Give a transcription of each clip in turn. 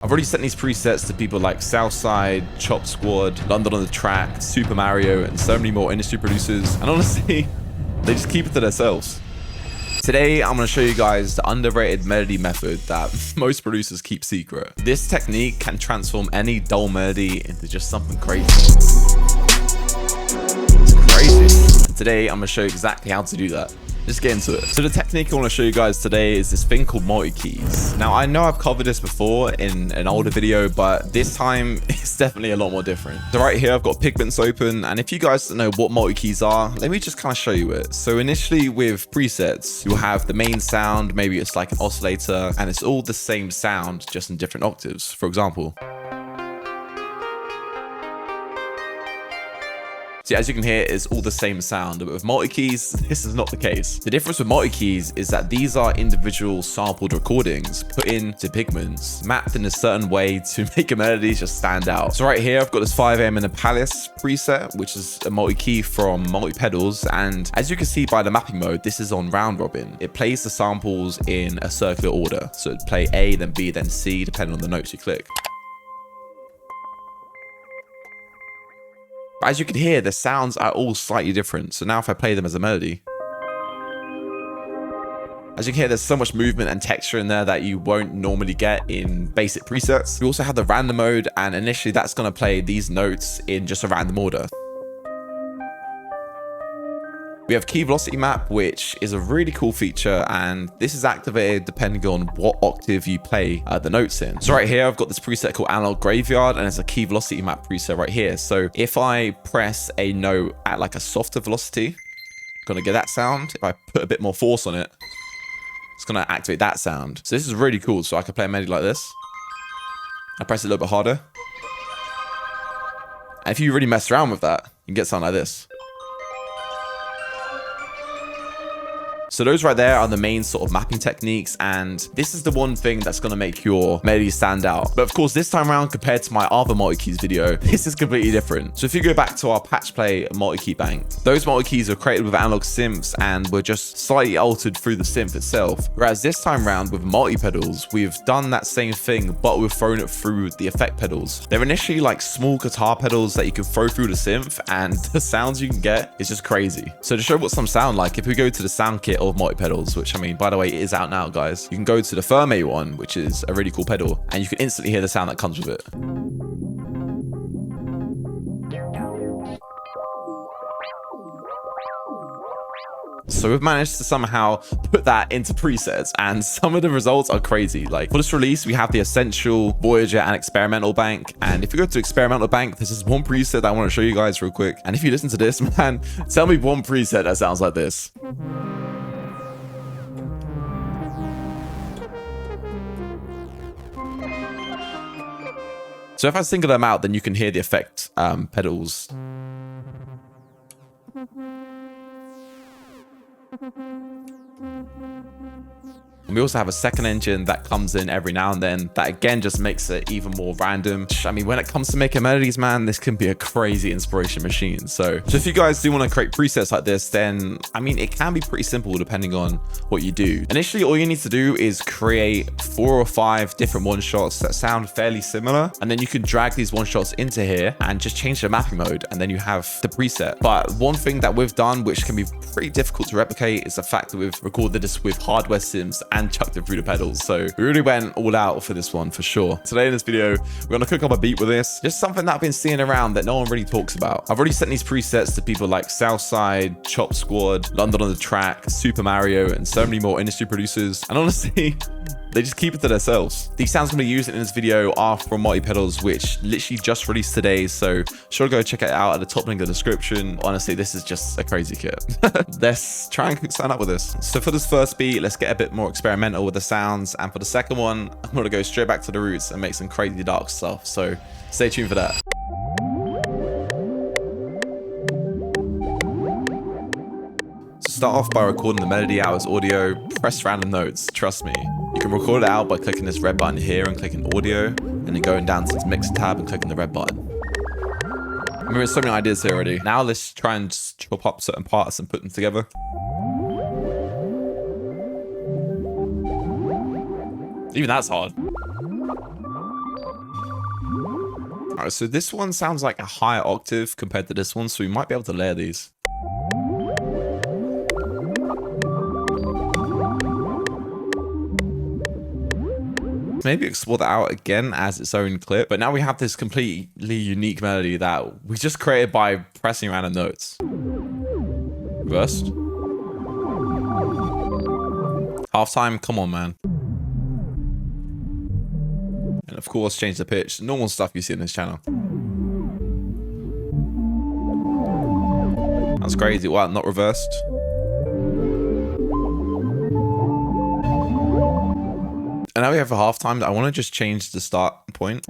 I've already sent these presets to people like Southside, Chop Squad, London on the Track, Super Mario, and so many more industry producers. And honestly, they just keep it to themselves. Today, I'm going to show you guys the underrated melody method that most producers keep secret. This technique can transform any dull melody into just something crazy. It's crazy. And today, I'm going to show you exactly how to do that. Just get into it. So the technique I want to show you guys today is this thing called multi-keys. Now, I know I've covered this before in an older video, but this time it's definitely a lot more different. So right here, I've got Pigments open. And if you guys don't know what multi-keys are, let me just kind of show you it. So initially with presets, you'll have the main sound, maybe it's like an oscillator, and it's all the same sound, just in different octaves. For example, see, as you can hear, it's all the same sound, but with multi-keys, this is not the case. The difference with multi-keys is that these are individual sampled recordings put into Pigments, mapped in a certain way to make a melody just stand out. So right here, I've got this 5 AM in a Palace preset, which is a multi-key from multi-pedals. And as you can see by the mapping mode, this is on round robin. It plays the samples in a circular order. So it'd play A, then B, then C, depending on the notes you click. As you can hear, the sounds are all slightly different. So now if I play them as a melody, as you can hear, there's so much movement and texture in there that you won't normally get in basic presets. We also have the random mode, and initially that's going to play these notes in just a random order. We have key velocity map, which is a really cool feature, and this is activated depending on what octave you play the notes in. So right here, I've got this preset called Analog Graveyard, and it's a key velocity map preset right here. So if I press a note at like a softer velocity, I'm gonna get that sound. If I put a bit more force on it, it's gonna activate that sound. So this is really cool. So I can play a melody like this. I press it a little bit harder. And if you really mess around with that, you can get something like this. So those right there are the main sort of mapping techniques, and this is the one thing that's going to make your melody stand out. But of course, this time around, compared to my other multi-keys video, this is completely different. So if you go back to our patch play multi-key bank, those multi-keys were created with analog synths and were just slightly altered through the synth itself. Whereas this time around with multi-pedals, we've done that same thing, but we've thrown it through the effect pedals. They're initially like small guitar pedals that you can throw through the synth, and the sounds you can get is just crazy. So to show what some sound like, if we go to the sound kit of multi-pedals, which I mean, by the way, it is out now, guys. You can go to the Ferme one, which is a really cool pedal, and you can instantly hear the sound that comes with it. So we've managed to somehow put that into presets, and some of the results are crazy. Like for this release, we have the Essential, Voyager, and Experimental bank. And if you go to Experimental bank, this is one preset that I want to show you guys real quick. And if you listen to this, man, tell me one preset that sounds like this. So if I single them out, then you can hear the effect pedals. And we also have a second engine that comes in every now and then that again just makes it even more random. I mean, when it comes to making melodies, man, this can be a crazy inspiration machine. So if you guys do want to create presets like this, then I mean, it can be pretty simple depending on what you do. Initially, all you need to do is create 4 or 5 different one-shots that sound fairly similar. And then you can drag these one-shots into here and just change the mapping mode. And then you have the preset. But one thing that we've done, which can be pretty difficult to replicate, is the fact that we've recorded this with hardware synths and chucked it through the pedals. So we really went all out for this one for sure. Today in this video, we're going to cook up a beat with this. Just something that I've been seeing around that no one really talks about. I've already sent these presets to people like Southside, Chop Squad, London on the Track, Super Mario, and so many more industry producers. And honestly, they just keep it to themselves. These sounds I'm going to use in this video are from multi-pedals, which literally just released today. So sure to go check it out at the top link in the description. Honestly, this is just a crazy kit. Let's try and sign up with this. So for this first beat, let's get a bit more experimental with the sounds. And for the second one, I'm going to go straight back to the roots and make some crazy dark stuff. So stay tuned for that. Start off by recording the melody out as audio. Press random notes, trust me. You can record it out by clicking this red button here and clicking audio, and then going down to this mix tab and clicking the red button. I mean, there's so many ideas here already. Now let's try and just chop up certain parts and put them together. Even that's hard. All right, so this one sounds like a higher octave compared to this one, so we might be able to layer these. Maybe explore that out again as its own clip, but now we have this completely unique melody that we just created by pressing random notes. Reversed. Halftime, come on, man. And of course, change the pitch. Normal stuff you see in this channel. That's crazy. Wow, not reversed. And now we have for halftime. I want to just change the start point.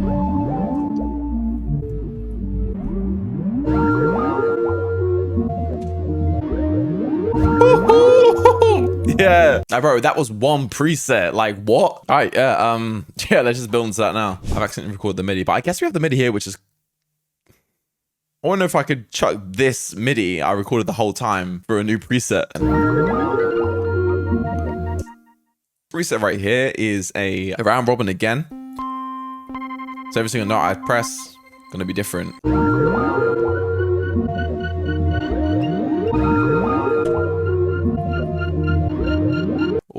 Yeah. Now, bro, that was one preset. Like, what? All right, yeah, yeah, let's just build into that now. I've accidentally recorded the MIDI, but I guess we have the MIDI here, which is... I wonder if I could chuck this MIDI I recorded the whole time for a new preset. Preset right here is a round robin again. So every single note I press, gonna be different.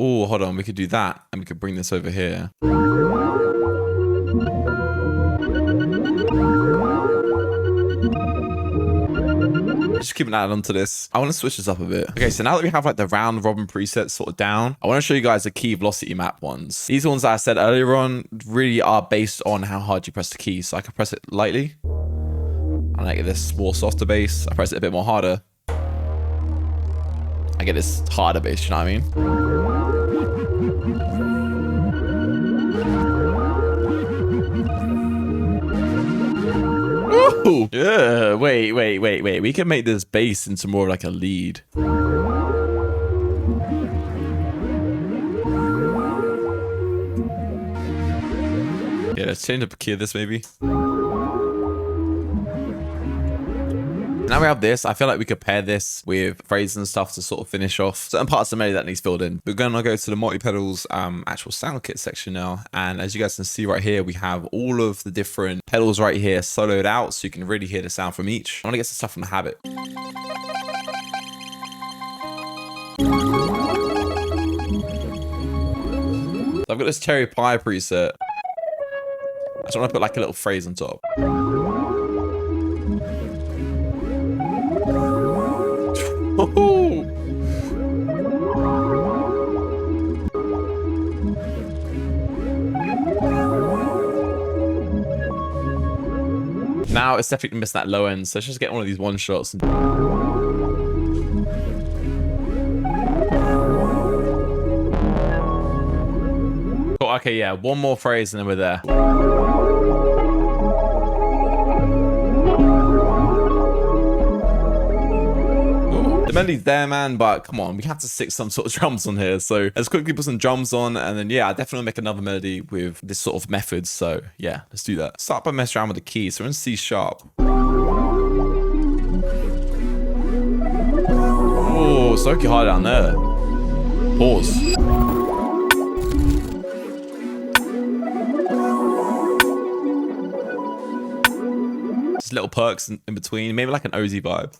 Oh, hold on, we could do that, and we could bring this over here. Just keep an eye onto this. I want to switch this up a bit. Okay, so now that we have like the round robin presets sort of down, I want to show you guys the key velocity map ones. These ones that I said earlier on really are based on how hard you press the key. So I can press it lightly. And I get this more softer bass. I press it a bit more harder. I get this harder bass, you know what I mean? Ooh, yeah, wait. We can make this bass into more of like a lead. Yeah, let's change the key of this maybe. Now we have this. I feel like we could pair this with phrases and stuff to sort of finish off certain parts of the melody that needs filled in. We're going to go to the multi-pedals actual sound kit section now. And as you guys can see right here, we have all of the different pedals right here soloed out so you can really hear the sound from each. I want to get some stuff from the habit. So I've got this cherry pie preset. I just want to put like a little phrase on top. Now it's definitely missing that low end, so let's just get one of these one shots. Oh, okay, yeah, one more phrase and then we're there. The melody's there, man, but come on, we have to stick some sort of drums on here. So let's quickly put some drums on, and then yeah, I definitely make another melody with this sort of method. So yeah, let's do that. Start by messing around with the keys. So we're in C sharp. Oh, so okay, hard down there. Pause. Just little perks in between, maybe like an Ozzy vibe.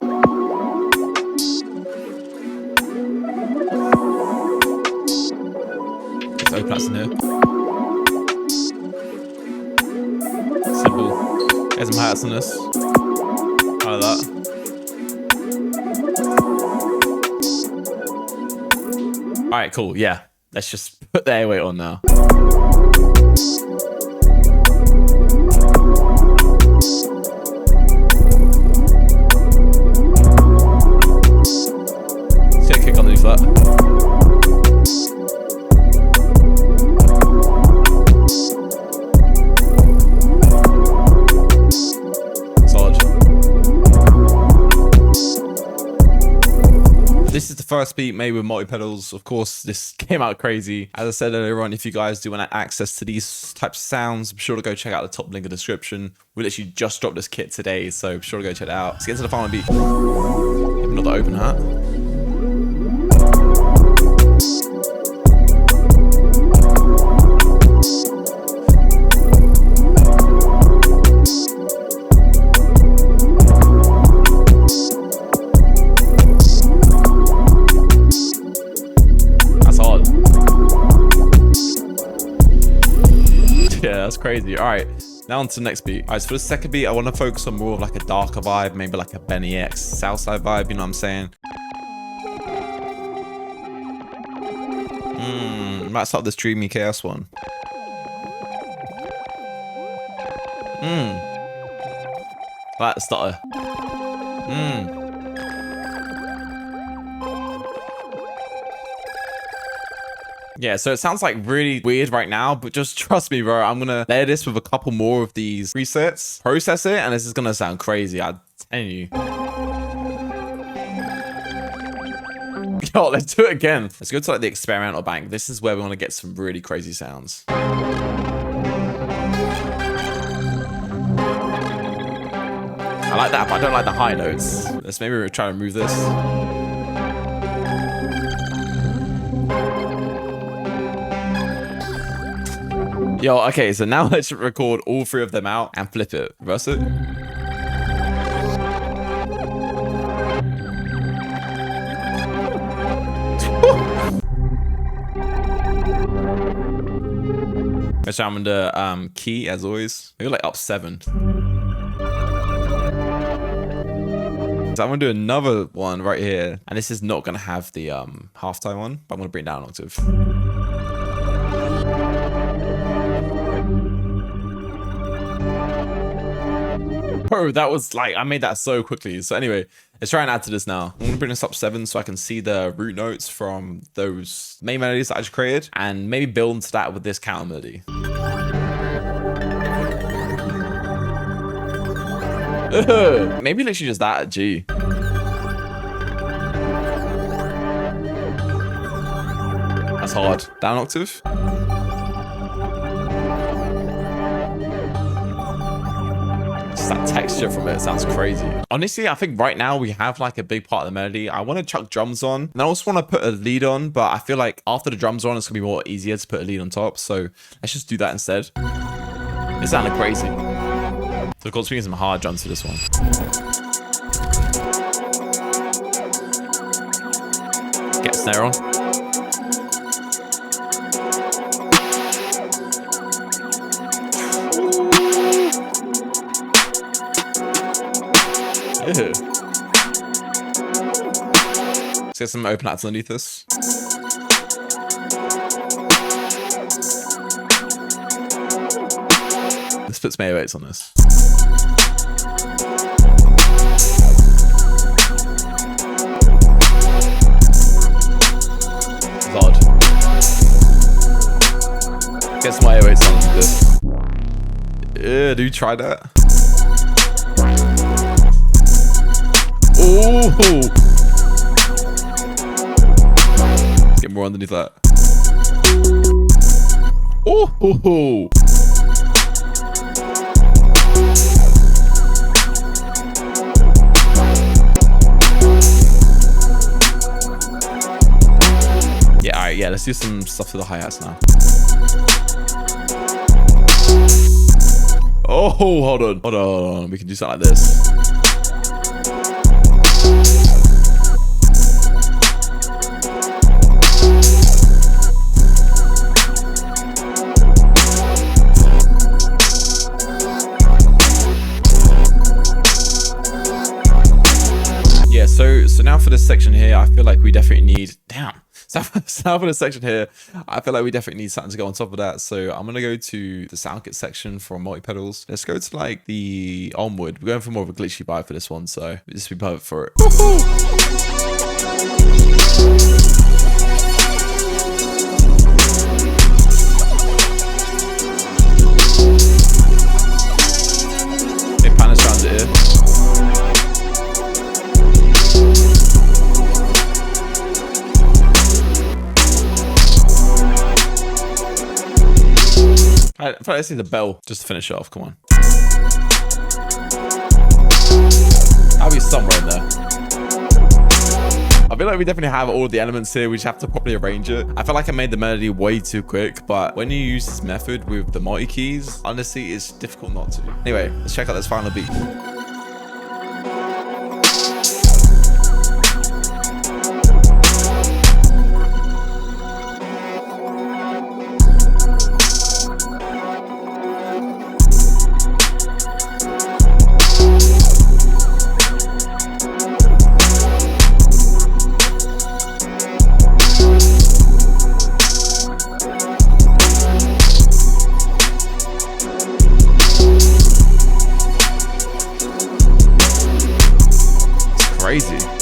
Open that's in here. Simple. Get some hats on this. Kind of that. Alright, cool. Yeah. Let's just put the 808 on now. Let's get a kick underneath that. This is the first beat made with multi-pedals. Of course, this came out crazy. As I said earlier on, if you guys do want access to these types of sounds, be sure to go check out the top link in the description. We literally just dropped this kit today, so be sure to go check it out. Let's get into the final beat. Maybe not the open hat. crazy. All right, now on to the next beat. All right, so for the second beat, I want to focus on more of like a darker vibe, maybe like a Benny X Southside vibe, you know what I'm saying? Might start this Dreamy Chaos one. Like the starter. Yeah, so it sounds like really weird right now, but just trust me, bro. I'm gonna layer this with a couple more of these presets, process it, and this is gonna sound crazy. I'm telling you. Yo, let's do it again. Let's go to like the experimental bank. This is where we want to get some really crazy sounds. I like that, but I don't like the high notes. Let's maybe try to remove this. Yo, okay, so now let's record all three of them out and flip it. Reverse it. Let's try on the key as always. Maybe like up 7. So I'm gonna do another one right here, and this is not gonna have the halftime one, but I'm gonna bring it down an octave. Bro, that was like, I made that so quickly. So anyway, let's try and add to this now. I'm gonna bring this up 7 so I can see the root notes from those main melodies that I just created, and maybe build into that with this counter melody. Maybe literally just that at G. That's hard. Down octave. Just that texture from it sounds crazy. Honestly, I think right now we have like a big part of the melody. I want to chuck drums on, and I also want to put a lead on, but I feel like after the drums are on, it's gonna be more easier to put a lead on top. So let's just do that instead. It sounded crazy. So of course we need some hard drums for this one. Get a snare on. Ew. Let's get some open hats underneath this. Let's put some 808s on this. Odd. Get some 808s on this. Yeah, do you try that? Ooh. Let's get more underneath that. Ooh. Yeah, alright, yeah, let's do some stuff to the hi-hats now. Oh, hold on. We can do something like this. Yeah, so now for this section here, I feel like we definitely need, so for this section here, I feel like we definitely need something to go on top of that. So I'm going to go to the sound kit section for multi-pedals. Let's go to like the Onward. We're going for more of a glitchy vibe for this one. So this would be perfect for it. Big pan around it here. I feel like I just need the bell just to finish it off. Come on. I'll be somewhere in there. I feel like we definitely have all the elements here. We just have to properly arrange it. I feel like I made the melody way too quick, but when you use this method with the multi keys, honestly, it's difficult not to. Anyway, let's check out this final beat. crazy.